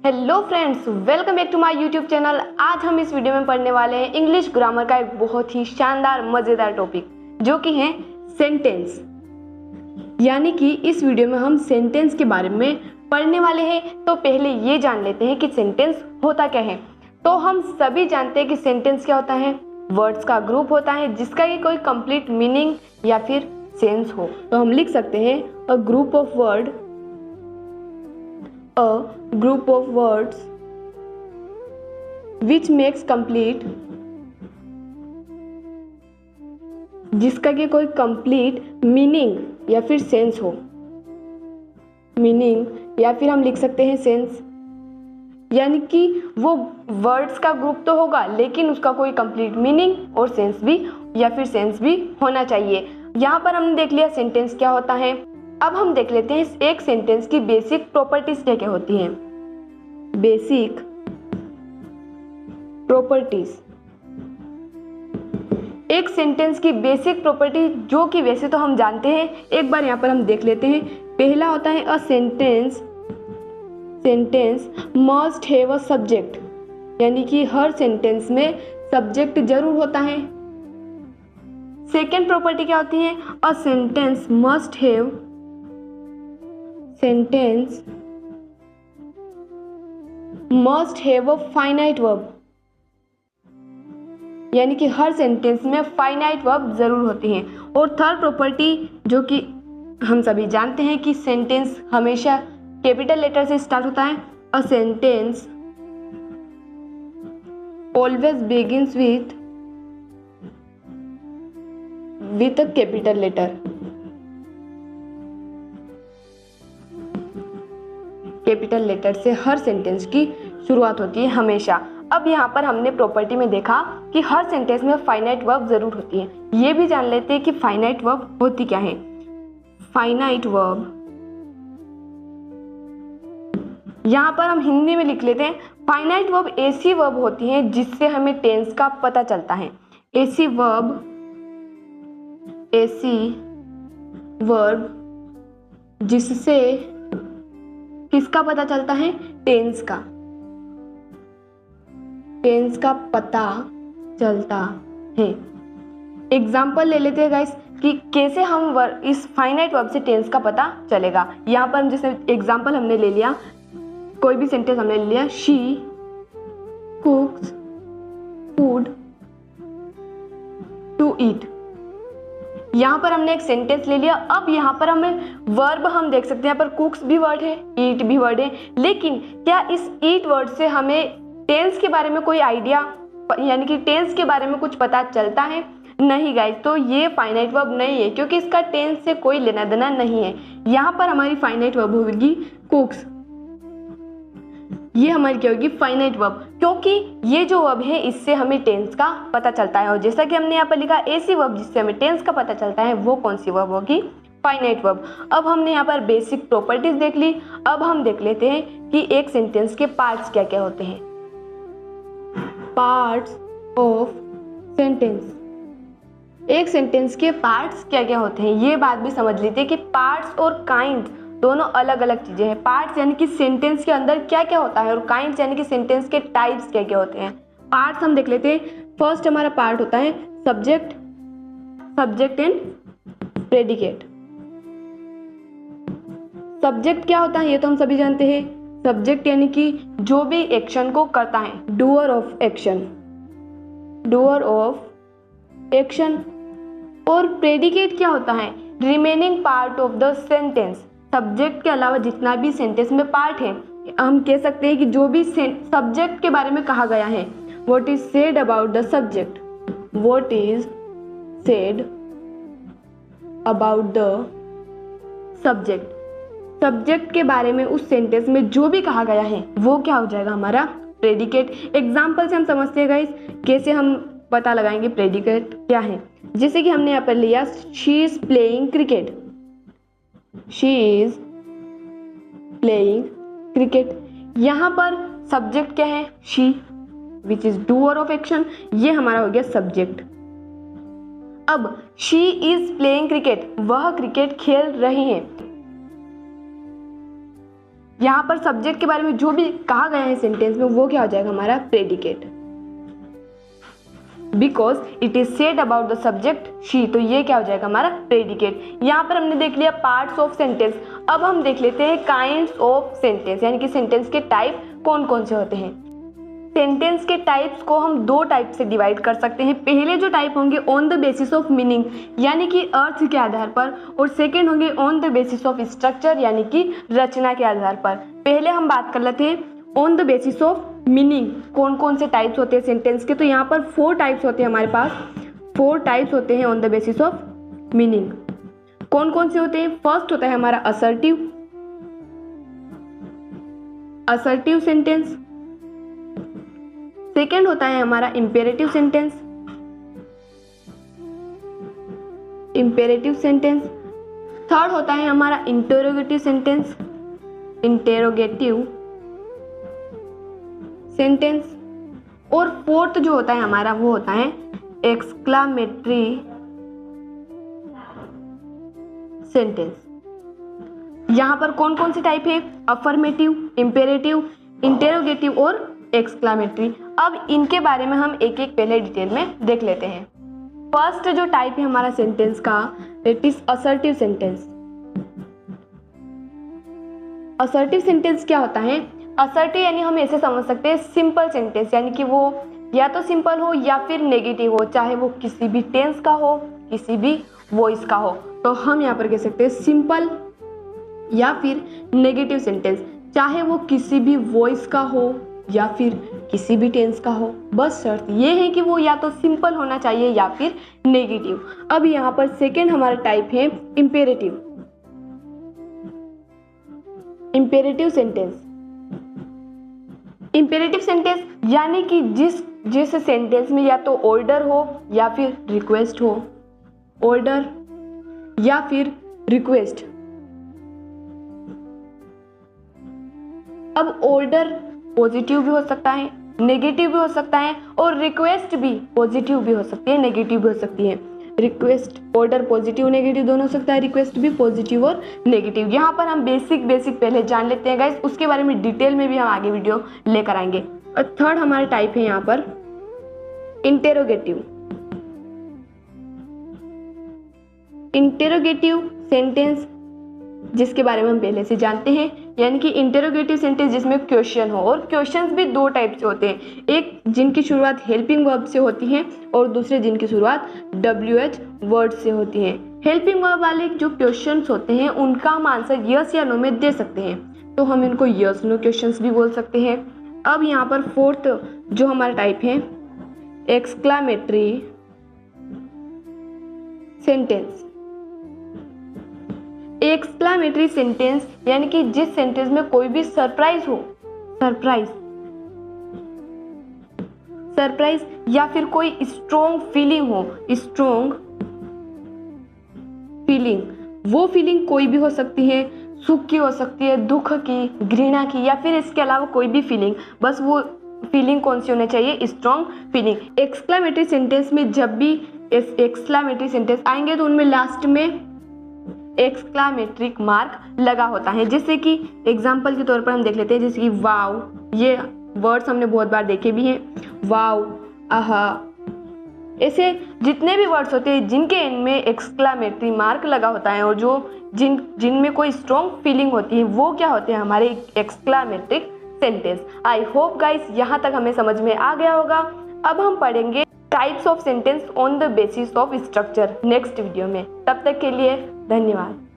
Hello friends, welcome back to my YouTube channel. आज हम इस वीडियो में पढ़ने वाले हैं इंग्लिश ग्रामर का एक बहुत ही शानदार मज़ेदार टॉपिक जो कि है सेंटेंस। यानी कि इस वीडियो में हम सेंटेंस के बारे में पढ़ने वाले हैं। तो पहले ये जान लेते हैं कि सेंटेंस होता क्या है। तो हम सभी जानते हैं कि सेंटेंस क्या होता है। वर्ड्स का ग्रुप होता है जिसका कि कोई कंप्लीट मीनिंग या फिर सेंस हो। तो हम लिख सकते हैं a group of word, a group of words which makes complete, जिसका कि कोई कंप्लीट मीनिंग या फिर सेंस हो। मीनिंग या फिर हम लिख सकते हैं सेंस, यानी कि वो वर्ड्स का ग्रुप तो होगा लेकिन उसका कोई कंप्लीट मीनिंग और सेंस भी या फिर सेंस भी होना चाहिए। यहाँ पर हमने देख लिया सेंटेंस क्या होता है। अब हम देख लेते हैं इस एक सेंटेंस की बेसिक प्रॉपर्टीज क्या क्या होती हैं। बेसिक प्रॉपर्टीज, एक सेंटेंस की बेसिक प्रॉपर्टी जो कि वैसे तो हम जानते हैं, एक बार यहाँ पर हम देख लेते हैं। पहला होता है a sentence must have a subject, यानी कि हर सेंटेंस में सब्जेक्ट जरूर होता है। सेकेंड प्रॉपर्टी क्या होती है, a sentence must have a finite verb, यानी कि हर सेंटेंस में फाइनाइट वर्ब जरूर होती हैं। और थर्ड प्रॉपर्टी जो कि हम सभी जानते हैं कि सेंटेंस हमेशा कैपिटल लेटर से स्टार्ट होता है। A sentence always begins with a capital letter. Capital letter से हर सेंटेंस की शुरुआत होती है हमेशा। अब यहाँ पर हमने प्रॉपर्टी में देखा कि हर सेंटेंस में फाइनाइट वर्ब जरूर होती है। ये भी जान लेते हैं कि फाइनाइट वर्ब होती क्या है। फाइनाइट वर्ब यहाँ पर हम हिंदी में लिख लेते हैं। फाइनाइट वर्ब ऐसी वर्ब होती है जिससे हमें टेंस का पता चलता है। ऐसी वर्ब जिससे किसका पता चलता है, टेंस का पता चलता है। एग्जाम्पल ले लेते हैं गाइस कि कैसे हम इस फाइनाइट वर्ब से टेंस का पता चलेगा। यहाँ पर हम जैसे एग्जाम्पल हमने ले लिया, कोई भी सेंटेंस हमने ले लिया, she cooks food to eat. यहाँ पर हमने एक सेंटेंस ले लिया। अब यहाँ पर हमें वर्ब हम देख सकते हैं, यहाँ पर कुक्स भी वर्ड है, ईट भी वर्ड है, लेकिन क्या इस ईट वर्ड से हमें टेंस के बारे में कोई आइडिया, यानी कि टेंस के बारे में कुछ पता चलता है? नहीं गाइस, तो ये फाइनाइट वर्ब नहीं है क्योंकि इसका टेंस से कोई लेना देना नहीं है। यहाँ पर हमारी फाइनाइट वर्ब होगी कुक्स, ये हमारी क्या होगी, फाइनाइट वर्ब, क्योंकि ये जो वर्ब है इससे हमें टेंस का पता चलता है। और जैसा कि हमने यहाँ पर लिखा ऐसी वर्ब जिससे हमें टेंस का पता चलता है, वो कौन सी वर्ब होगी, फाइनाइट वर्ब। अब हमने यहाँ पर बेसिक प्रॉपर्टीज देख ली। अब हम देख लेते हैं कि एक सेंटेंस के पार्ट्स क्या क्या होते हैं। पार्ट्स ऑफ सेंटेंस, एक सेंटेंस के पार्ट्स क्या क्या होते हैं ये बात भी समझ लीजिए कि पार्ट्स और काइंड्स दोनों अलग अलग चीजें हैं। पार्ट्स यानी कि सेंटेंस के अंदर क्या क्या होता है और काइंड्स यानी कि सेंटेंस के टाइप्स क्या क्या होते हैं। पार्ट्स हम देख लेते हैं। फर्स्ट हमारा पार्ट होता है सब्जेक्ट एंड प्रेडिकेट। सब्जेक्ट क्या होता है ये तो हम सभी जानते हैं। सब्जेक्ट यानी कि जो भी एक्शन को करता है, डूअर ऑफ एक्शन। और प्रेडिकेट क्या होता है, remaining part of the sentence. Subject के अलावा जितना भी सेंटेंस में पार्ट है, हम कह सकते हैं कि जो भी सब्जेक्ट के बारे में कहा गया है, what is said about the subject, what is said about the subject. Subject के बारे में उस सेंटेंस में जो भी कहा गया है वो क्या हो जाएगा, हमारा प्रेडिकेट। एग्जाम्पल से हम समझते हैं गाइस कैसे हम पता लगाएंगे प्रेडिकेट क्या है। जैसे कि हमने यहाँ पर लिया, शी इज प्लेइंग क्रिकेट, यहाँ पर सब्जेक्ट क्या है, she, which is doer of action, ये हमारा हो गया सब्जेक्ट। अब शी इज प्लेइंग क्रिकेट, वह क्रिकेट खेल रही है। यहाँ पर सब्जेक्ट के बारे में जो भी कहा गया है सेंटेंस में वो क्या हो जाएगा हमारा predicate, because it is said about the subject she, तो ये क्या हो जाएगा हमारा प्रेडिकेट। यहाँ पर हमने देख लिया पार्ट्स ऑफ सेंटेंस। अब हम देख लेते हैं काइंड्स ऑफ सेंटेंस, यानी कि सेंटेंस के टाइप कौन कौन से होते हैं। सेंटेंस के टाइप्स को हम दो टाइप से डिवाइड कर सकते हैं। पहले जो टाइप होंगे on the basis of meaning, यानी कि अर्थ के आधार पर, और सेकेंड होंगे on the basis of structure, यानी कि रचना के आधार पर। पहले हम बात कर लेते हैं on the basis of meaning, कौन कौन से टाइप्स होते हैं सेंटेंस के। तो यहाँ पर 4 टाइप्स होते हैं हमारे पास, 4 टाइप्स होते हैं on the basis of meaning. कौन कौन से होते हैं? फर्स्ट होता है हमारा असर्टिव सेंटेंस, सेकेंड होता है हमारा इंपेरेटिव सेंटेंस, थर्ड होता है हमारा इंटेरोगेटिव सेंटेंस, और फोर्थ जो होता है हमारा वो होता है एक्सक्लामेटरी सेंटेंस। यहां पर कौन कौन से टाइप है? अफर्मेटिव, इंपेरेटिव, इंटेरोगेटिव और एक्सक्लामेटरी। अब इनके बारे में हम एक एक पहले डिटेल में देख लेते हैं। फर्स्ट जो टाइप है हमारा सेंटेंस का, it is assertive sentence. Assertive sentence क्या होता है? असर्टिव यानी हम ऐसे समझ सकते हैं सिंपल सेंटेंस, यानी कि वो या तो सिंपल हो या फिर नेगेटिव हो, चाहे वो किसी भी टेंस का हो, किसी भी वॉइस का हो। तो हम यहाँ पर कह सकते हैं सिंपल या फिर नेगेटिव सेंटेंस, चाहे वो किसी भी वॉइस का हो या फिर किसी भी टेंस का हो, बस शर्त ये है कि वो या तो सिंपल होना चाहिए या फिर नेगेटिव। अब यहाँ पर सेकेंड हमारा टाइप है इंपेरेटिव सेंटेंस। इंपेरेटिव सेंटेंस यानी कि जिस सेंटेंस में या तो ऑर्डर हो या फिर रिक्वेस्ट हो, ऑर्डर या फिर रिक्वेस्ट। अब ऑर्डर पॉजिटिव भी हो सकता है, नेगेटिव भी हो सकता है, और रिक्वेस्ट भी पॉजिटिव भी हो सकती है, नेगेटिव भी हो सकती है। रिक्वेस्ट ऑर्डर पॉजिटिव नेगेटिव दोनों हो सकता है, रिक्वेस्ट भी पॉजिटिव और नेगेटिव। यहाँ पर हम बेसिक पहले जान लेते हैं गाइस, उसके बारे में डिटेल में भी हम आगे वीडियो लेकर आएंगे। और थर्ड हमारा टाइप है यहाँ पर इंटेरोगेटिव सेंटेंस, जिसके बारे में हम पहले से जानते हैं, यानी कि इंटेरोगेटिव सेंटेंस जिसमें क्वेश्चन हो। और क्वेश्चंस भी 2 टाइप से होते हैं, एक जिनकी शुरुआत हेल्पिंग वर्ब से होती है और दूसरे जिनकी शुरुआत WH वर्ड से होती है। हेल्पिंग वर्ब वाले जो क्वेश्चंस होते हैं उनका हम आंसर यस या नो में दे सकते हैं, तो हम इनको यस नो क्वेश्चंस भी बोल सकते हैं। अब यहाँ पर फोर्थ जो हमारा टाइप है एक्सक्लामेटरी सेंटेंस। एक्सक्लामेटरी सेंटेंस यानी कि जिस सेंटेंस में कोई भी सरप्राइज हो, सरप्राइज या फिर कोई स्ट्रॉन्ग फीलिंग हो, वो फीलिंग कोई भी हो सकती है, सुख की हो सकती है, दुख की, घृणा की, या फिर इसके अलावा कोई भी फीलिंग, बस वो फीलिंग कौन सी होनी चाहिए? Strong feeling. एक्सक्लामेटरी सेंटेंस में जब भी एक्सक्लामेटरी सेंटेंस आएंगे तो उनमें लास्ट में एक्सक्लामेट्रिक मार्क लगा होता है। जैसे कि एग्जाम्पल के तौर पर हम देख लेते हैं, जैसे कि वाव, ये वर्ड्स हमने बहुत बार देखे भी हैं, वाव, आहा, ऐसे जितने भी वर्ड्स होते हैं जिनके एंड में एक्सक्लामेटरी मार्क लगा होता है और जो जिनमें कोई स्ट्रॉन्ग फीलिंग होती है, वो क्या होते हैं? हमारे एक्सक्लामेट्रिक सेंटेंस। आई होप गाइस यहाँ तक हमें समझ में आ गया होगा। अब हम पढ़ेंगे types of sentence on the basis of structure next video में। तब तक के लिए धन्यवाद।